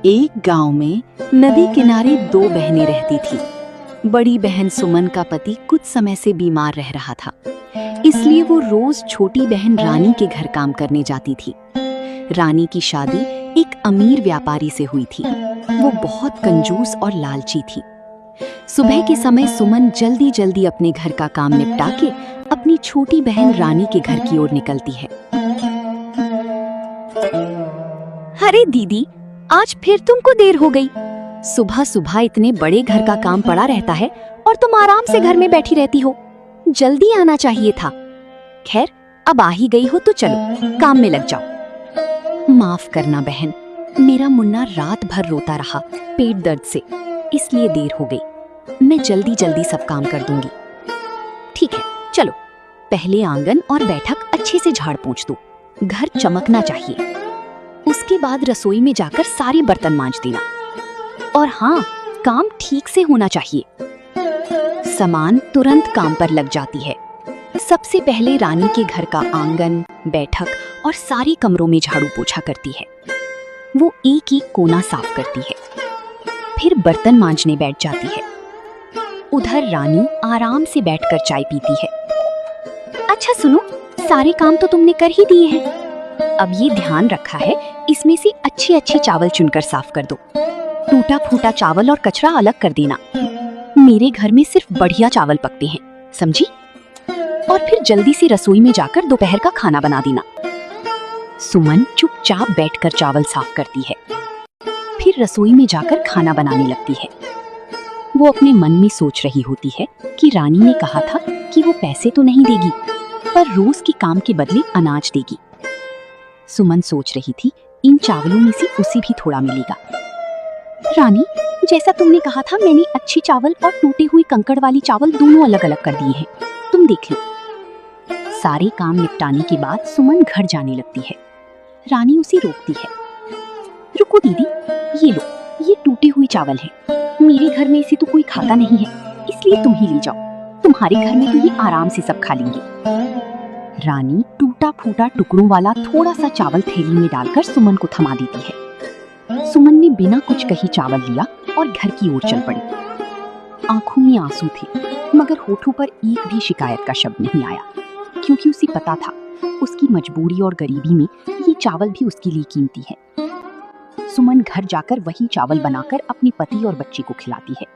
एक गांव में नदी किनारे दो बहनें रहती थी। बड़ी बहन सुमन का पति कुछ समय से बीमार रह रहा था, इसलिए वो रोज छोटी बहन रानी के घर काम करने जाती थी। रानी की शादी एक अमीर व्यापारी से हुई थी। वो बहुत कंजूस और लालची थी। सुबह के समय सुमन जल्दी जल्दी अपने घर का काम निपटा के अपनी छोटी बहन रानी के घर की ओर निकलती है। अरे दीदी, आज फिर तुमको देर हो गई। सुबह सुबह इतने बड़े घर का काम पड़ा रहता है और तुम आराम से घर में बैठी रहती हो। जल्दी आना चाहिए था। खैर, अब आ ही गई हो तो चलो काम में लग जाओ। माफ करना बहन, मेरा मुन्ना रात भर रोता रहा पेट दर्द से, इसलिए देर हो गई। मैं जल्दी जल्दी सब काम कर दूंगी। ठीक है, चलो पहले आंगन और बैठक अच्छे से झाड़ पोंछ दो। घर चमकना चाहिए। उसके बाद रसोई में जाकर सारे बर्तन मांज देना। और हाँ, काम ठीक से होना चाहिए। सामान तुरंत काम पर लग जाती है। सबसे पहले रानी के घर का आंगन, बैठक और सारे कमरों में झाड़ू पोछा करती है। वो एक एक कोना साफ करती है, फिर बर्तन मांजने बैठ जाती है। उधर रानी आराम से बैठकर चाय पीती है। अच्छा सुनो, सारे काम तो तुमने कर ही दिए हैं। अब ये ध्यान रखा है, इसमें से अच्छे अच्छे चावल चुनकर साफ कर दो। टूटा फूटा चावल और कचरा अलग कर देना। मेरे घर में सिर्फ बढ़िया चावल पकते हैं, समझी? और फिर जल्दी से रसोई में जाकर दोपहर का खाना बना देना। सुमन चुपचाप बैठकर चावल साफ करती है, फिर रसोई में जाकर खाना बनाने लगती है। वो अपने मन में सोच रही होती है कि रानी ने कहा था कि वो पैसे तो नहीं देगी, पर रोज के काम के बदले अनाज देगी। सुमन सोच रही थी, इन चावलों में से उसे भी थोड़ा मिलेगा। रानी, जैसा तुमने कहा था, मैंने अच्छे चावल और टूटे हुए कंकड़ वाली चावल दोनों अलग अलग कर दिए हैं। तुम देख लो। सारे काम निपटाने के बाद सुमन घर जाने लगती है। रानी उसे रोकती है। रुको दीदी, ये लो, ये टूटे हुए चावल हैं। मेरे घर में इसे तो कोई खाता नहीं है, इसलिए तुम ही ले जाओ। तुम्हारे घर में तो ये आराम से सब खा लेंगे। रानी टूटा फूटा टुकड़ों वाला थोड़ा सा चावल थैली में डालकर सुमन को थमा देती है। सुमन ने बिना कुछ कही चावल लिया और घर की ओर चल पड़ी। आंखों में आंसू थे, मगर होठों पर एक भी शिकायत का शब्द नहीं आया, क्योंकि उसे पता था उसकी मजबूरी और गरीबी में ये चावल भी उसके लिए कीमती है। सुमन घर जाकर वही चावल बनाकर अपने पति और बच्चे को खिलाती है।